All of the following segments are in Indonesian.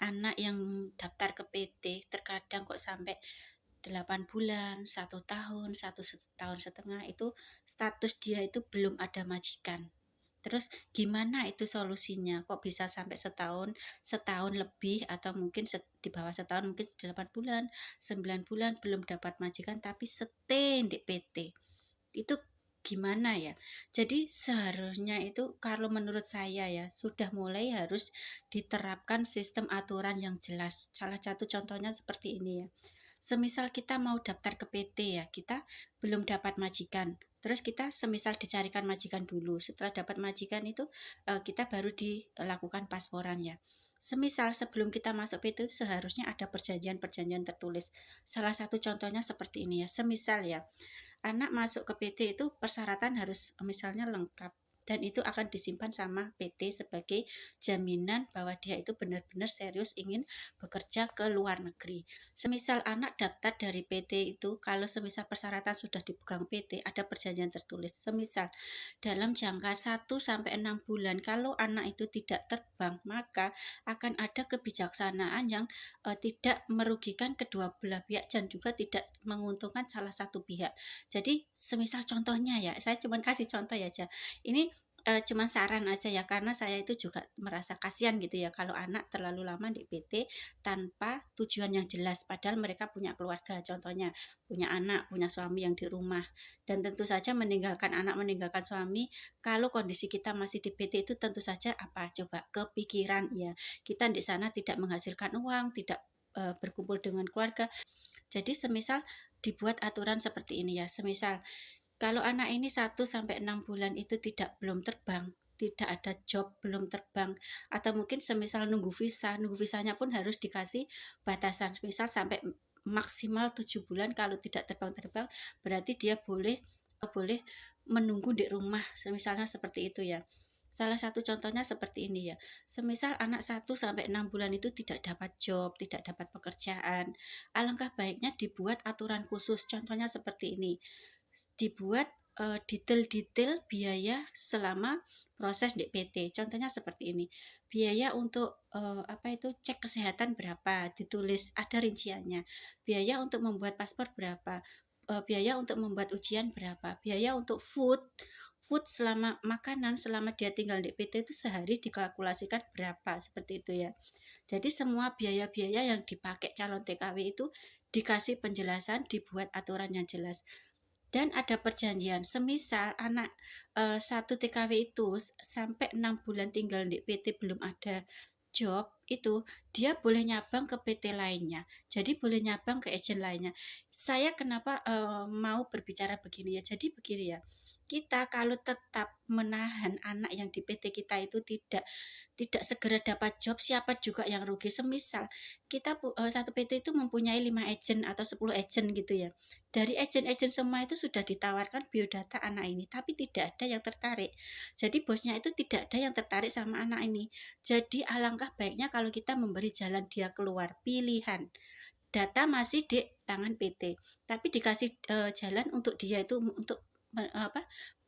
anak yang daftar ke PT terkadang kok sampai 8 bulan, 1 tahun, 1,5 tahun itu status dia itu belum ada majikan. Terus gimana itu solusinya? Kok bisa sampai setahun, setahun lebih atau mungkin di bawah setahun mungkin 8 bulan, 9 bulan belum dapat majikan tapi stay di PT. Itu gimana ya? Jadi seharusnya itu kalau menurut saya ya sudah mulai harus diterapkan sistem aturan yang jelas. Salah satu contohnya seperti ini ya. Semisal kita mau daftar ke PT ya, kita belum dapat majikan. Terus kita semisal dicarikan majikan dulu. Setelah dapat majikan itu kita baru dilakukan pasporan ya. Semisal sebelum kita masuk PT itu seharusnya ada perjanjian-perjanjian tertulis. Salah satu contohnya seperti ini ya. Semisal ya, anak masuk ke PT itu persyaratan harus misalnya lengkap dan itu akan disimpan sama PT sebagai jaminan bahwa dia itu benar-benar serius ingin bekerja ke luar negeri. Semisal anak daftar dari PT itu, kalau semisal persyaratan sudah dipegang PT, ada perjanjian tertulis. Semisal dalam jangka 1 sampai 6 bulan, kalau anak itu tidak terbang, maka akan ada kebijaksanaan yang tidak merugikan kedua belah pihak dan juga tidak menguntungkan salah satu pihak. Jadi semisal contohnya ya, saya cuma kasih contoh ya aja. Ini cuman saran aja ya, karena saya itu juga merasa kasihan gitu ya kalau anak terlalu lama di PT tanpa tujuan yang jelas, padahal mereka punya keluarga, contohnya punya anak, punya suami yang di rumah, dan tentu saja meninggalkan anak, meninggalkan suami, kalau kondisi kita masih di PT itu tentu saja apa coba kepikiran ya, kita di sana tidak menghasilkan uang, tidak berkumpul dengan keluarga. Jadi semisal dibuat aturan seperti ini ya, semisal kalau anak ini 1 sampai 6 bulan itu belum terbang, tidak ada job, belum terbang, atau mungkin semisal nunggu visa, nunggu visanya pun harus dikasih batasan, misal sampai maksimal 7 bulan, kalau tidak terbang-terbang berarti dia boleh boleh menunggu di rumah, misalnya seperti itu ya. Salah satu contohnya seperti ini ya. Semisal anak 1 sampai 6 bulan itu tidak dapat job, tidak dapat pekerjaan. Alangkah baiknya dibuat aturan khusus. Contohnya seperti ini. Dibuat detail-detail biaya selama proses di PT. Contohnya seperti ini. Biaya untuk cek kesehatan berapa, ditulis ada rinciannya. Biaya untuk membuat paspor berapa, biaya untuk membuat ujian berapa, biaya untuk food selama makanan selama dia tinggal di PT itu sehari dikalkulasikan berapa, seperti itu ya. Jadi semua biaya-biaya yang dipakai calon TKW itu dikasih penjelasan, dibuat aturan yang jelas. Dan ada perjanjian, semisal anak satu TKW itu sampai 6 bulan tinggal di PT belum ada job, itu dia boleh nyabang ke PT lainnya. Jadi boleh nyabang ke agent lainnya. Saya kenapa mau berbicara begini ya? Jadi begini ya. Kita kalau tetap menahan anak yang di PT kita itu tidak segera dapat job, siapa juga yang rugi. Semisal kita satu PT itu mempunyai 5 agent atau 10 agent gitu ya. Dari agent-agent semua itu sudah ditawarkan biodata anak ini, tapi tidak ada yang tertarik. Jadi bosnya itu tidak ada yang tertarik sama anak ini. Jadi alangkah baiknya kalau kita memberi jalan dia keluar, pilihan. Data masih di tangan PT, tapi dikasih jalan untuk dia itu untuk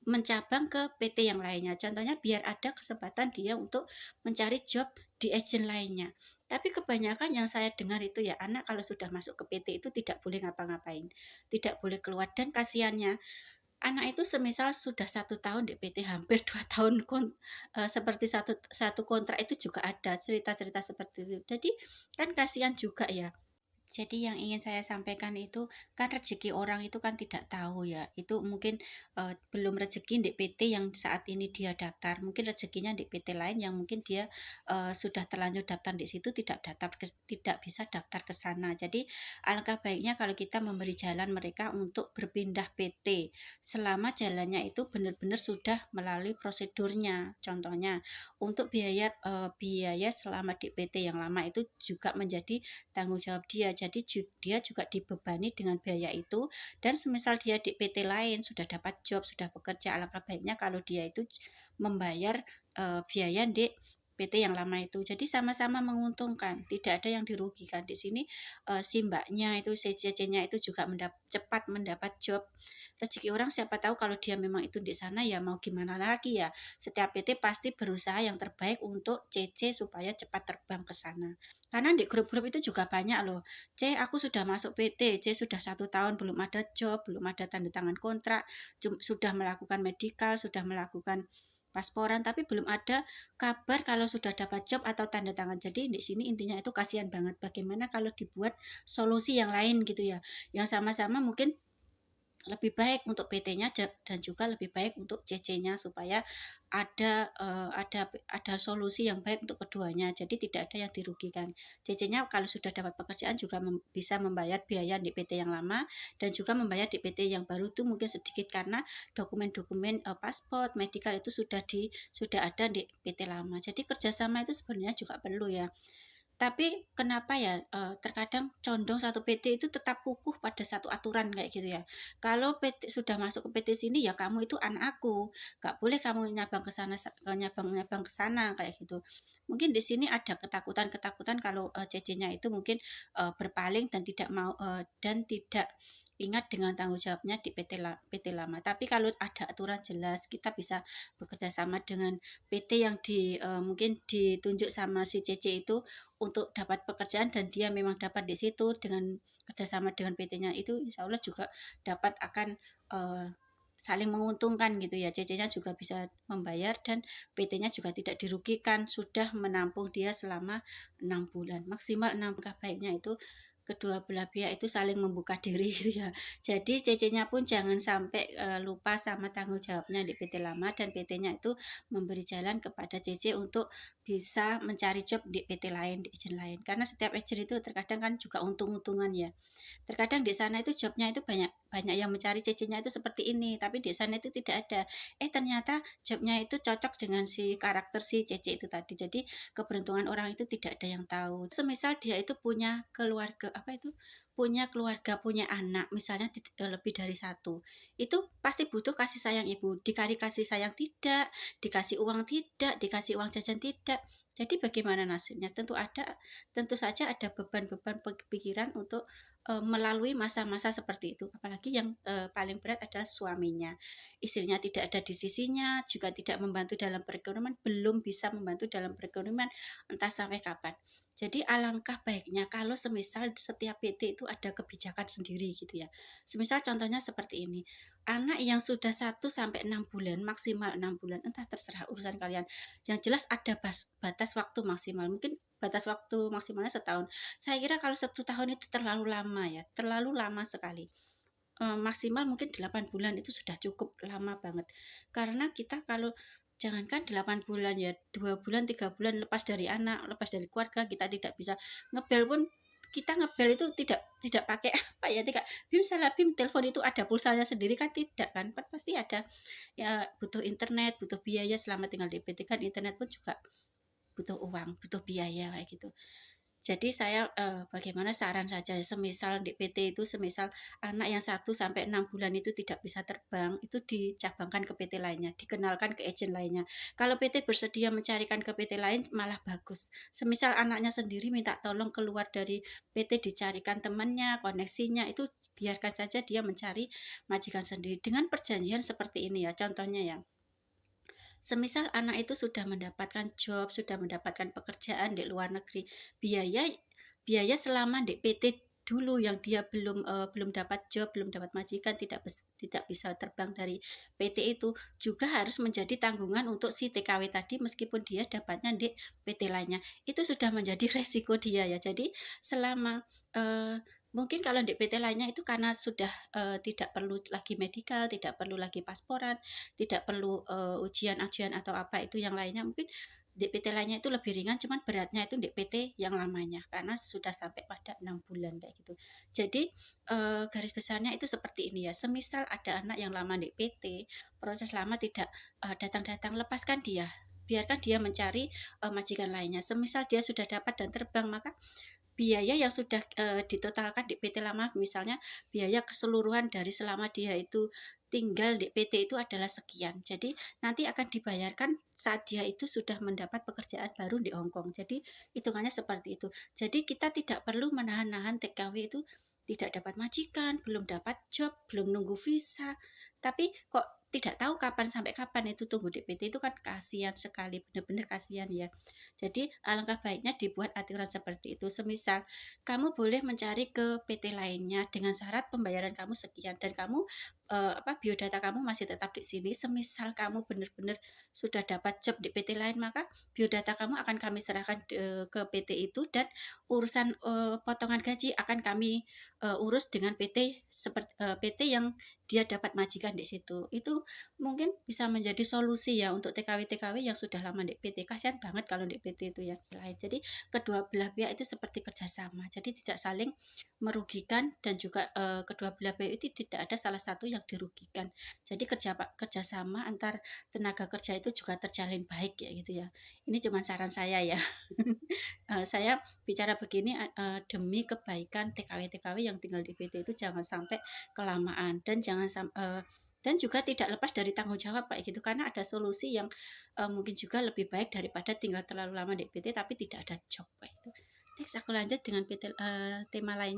mencabang ke PT yang lainnya. Contohnya biar ada kesempatan dia untuk mencari job di agent lainnya. Tapi kebanyakan yang saya dengar itu ya, anak kalau sudah masuk ke PT itu tidak boleh ngapa-ngapain, tidak boleh keluar. Dan kasihannya anak itu semisal sudah 1 tahun di PT, hampir 2 tahun seperti satu kontrak itu juga ada cerita-cerita seperti itu. Jadi kan kasihan juga ya. Jadi yang ingin saya sampaikan itu kan rezeki orang itu kan tidak tahu ya. Itu mungkin belum rezeki di PT yang saat ini dia daftar. Mungkin rezekinya di PT lain yang mungkin dia sudah terlanjur daftar di situ tidak bisa daftar ke sana. Jadi alangkah baiknya kalau kita memberi jalan mereka untuk berpindah PT selama jalannya itu benar-benar sudah melalui prosedurnya. Contohnya untuk biaya selama di PT yang lama itu juga menjadi tanggung jawab dia. Jadi dia juga dibebani dengan biaya itu, dan semisal dia di PT lain sudah dapat job, sudah bekerja, alangkah baiknya kalau dia itu membayar biaya di PT yang lama itu. Jadi sama-sama menguntungkan, tidak ada yang dirugikan. Di sini si mbaknya itu, si cece-nya itu juga cepat mendapat job. Rezeki orang siapa tahu, kalau dia memang itu di sana ya mau gimana lagi ya. Setiap PT pasti berusaha yang terbaik untuk cece supaya cepat terbang ke sana. Karena di grup-grup itu juga banyak loh. Aku sudah masuk PT, sudah 1 tahun belum ada job, belum ada tanda tangan kontrak, sudah melakukan medikal, sudah melakukan pasporan, tapi belum ada kabar kalau sudah dapat job atau tanda tangan. Jadi di sini intinya itu kasihan banget. Bagaimana kalau dibuat solusi yang lain gitu ya, yang sama-sama mungkin lebih baik untuk PT-nya dan juga lebih baik untuk CC-nya, supaya ada solusi yang baik untuk keduanya. Jadi tidak ada yang dirugikan. CC-nya kalau sudah dapat pekerjaan juga bisa membayar biaya di PT yang lama dan juga membayar di PT yang baru itu mungkin sedikit, karena dokumen-dokumen paspor, medikal itu sudah ada di PT lama. Jadi kerjasama itu sebenarnya juga perlu ya. Tapi kenapa ya, terkadang condong satu PT itu tetap kukuh pada satu aturan kayak gitu ya. Kalau PT sudah masuk ke PT sini, ya kamu itu anak aku, nggak boleh kamu nyabang ke sana, nyabang-nyabang ke sana kayak gitu. Mungkin di sini ada ketakutan-ketakutan kalau CC-nya itu mungkin berpaling dan tidak mau dan tidak ingat dengan tanggung jawabnya di PT lama. Tapi kalau ada aturan jelas, kita bisa bekerja sama dengan PT yang mungkin ditunjuk sama si CC itu untuk dapat pekerjaan, dan dia memang dapat di situ dengan kerjasama dengan PT-nya itu, insya Allah juga dapat akan saling menguntungkan gitu ya. CC-nya juga bisa membayar dan PT-nya juga tidak dirugikan, sudah menampung dia selama 6 bulan, maksimal 6 bulan. Baiknya itu kedua belah pihak itu saling membuka diri gitu ya. Jadi CC-nya pun jangan sampai lupa sama tanggung jawabnya di PT lama, dan PT-nya itu memberi jalan kepada CC untuk bisa mencari job di PT lain, di agent lain. Karena setiap agent itu terkadang kan juga untung-untungan ya. Terkadang di sana itu jobnya itu banyak banyak yang mencari CC-nya itu seperti ini, tapi di sana itu tidak ada. Ternyata jobnya itu cocok dengan si karakter si CC itu tadi. Jadi keberuntungan orang itu tidak ada yang tahu. Semisal dia itu punya keluarga, punya anak, misalnya lebih dari satu, itu pasti butuh kasih sayang ibu. Dikasih kasih sayang tidak, dikasih uang tidak, dikasih uang jajan tidak. Jadi bagaimana nasibnya? Tentu saja ada beban-beban pikiran untuk melalui masa-masa seperti itu. Apalagi yang paling berat adalah suaminya. Istrinya tidak ada di sisinya, juga tidak membantu dalam perekonomian, belum bisa membantu dalam perekonomian, entah sampai kapan. Jadi alangkah baiknya kalau semisal setiap PT itu ada kebijakan sendiri gitu ya. Semisal contohnya seperti ini. Anak yang sudah 1 sampai 6 bulan, maksimal 6 bulan, entah terserah urusan kalian. Yang jelas ada batas waktu maksimal. Mungkin batas waktu maksimalnya setahun. Saya kira kalau 1 tahun itu terlalu lama ya, terlalu lama sekali. Maksimal mungkin 8 bulan itu sudah cukup lama banget. Karena kita kalau jangankan 8 bulan ya, 2 bulan, 3 bulan lepas dari anak, lepas dari keluarga, kita tidak bisa ngebel pun. Kita ngebel itu tidak pakai apa ya, tidak bim salah bim, telepon itu ada pulsanya sendiri kan, tidak kan, pasti ada ya, butuh internet, butuh biaya. Selama tinggal di PT kan internet pun juga butuh uang, butuh biaya kayak gitu. Jadi saya bagaimana saran saja, semisal di PT itu, semisal anak yang 1 sampai 6 bulan itu tidak bisa terbang, itu dicabangkan ke PT lainnya, dikenalkan ke agent lainnya. Kalau PT bersedia mencarikan ke PT lain malah bagus. Semisal anaknya sendiri minta tolong keluar dari PT, dicarikan temannya, koneksinya, itu biarkan saja dia mencari majikan sendiri dengan perjanjian seperti ini ya. Contohnya ya, semisal anak itu sudah mendapatkan job, sudah mendapatkan pekerjaan di luar negeri, biaya biaya selama di PT dulu yang dia belum dapat job, belum dapat majikan, tidak bisa terbang dari PT itu, juga harus menjadi tanggungan untuk si TKW tadi, meskipun dia dapatnya di PT lainnya. Itu sudah menjadi resiko dia ya. Jadi selama mungkin kalau di PT lainnya itu karena sudah tidak perlu lagi medikal, tidak perlu lagi pasporan, tidak perlu ujian-ajuan atau apa itu yang lainnya, mungkin di PT lainnya itu lebih ringan, cuman beratnya itu di PT yang lamanya karena sudah sampai pada 6 bulan kayak gitu. Jadi garis besarnya itu seperti ini ya. Semisal ada anak yang lama di PT, proses lama tidak datang-datang, lepaskan dia, biarkan dia mencari majikan lainnya. Semisal dia sudah dapat dan terbang, maka biaya yang sudah, ditotalkan di PT lama, misalnya biaya keseluruhan dari selama dia itu tinggal di PT itu adalah sekian. Jadi nanti akan dibayarkan saat dia itu sudah mendapat pekerjaan baru di Hong Kong. Jadi hitungannya seperti itu. Jadi kita tidak perlu menahan-nahan TKW itu tidak dapat majikan, belum dapat job, belum nunggu visa, tapi kok tidak tahu kapan sampai kapan itu tunggu DPT itu kan kasihan sekali, benar-benar kasihan ya. Jadi alangkah baiknya dibuat aturan seperti itu. Semisal kamu boleh mencari ke PT lainnya dengan syarat pembayaran kamu sekian dan kamu biodata kamu masih tetap di sini. Semisal kamu benar-benar sudah dapat job di PT lain, maka biodata kamu akan kami serahkan ke PT itu dan urusan potongan gaji akan kami urus dengan PT seperti PT yang dia dapat majikan di situ. Itu mungkin bisa menjadi solusi ya untuk TKW-TKW yang sudah lama di PT. Kasihan banget kalau di PT itu ya lain. Jadi kedua belah pihak itu seperti kerjasama. Jadi tidak saling merugikan dan juga kedua belah pihak itu tidak ada salah satu yang dirugikan. Jadi kerjasama antar tenaga kerja itu juga terjalin baik ya gitu ya. Ini cuma saran saya ya. Saya bicara begini demi kebaikan TKW-TKW yang tinggal di PT itu jangan sampai kelamaan dan dan juga tidak lepas dari tanggung jawab kayak gitu karena ada solusi yang mungkin juga lebih baik daripada tinggal terlalu lama di PT tapi tidak ada job kayak itu. Next aku lanjut dengan PT, tema lain.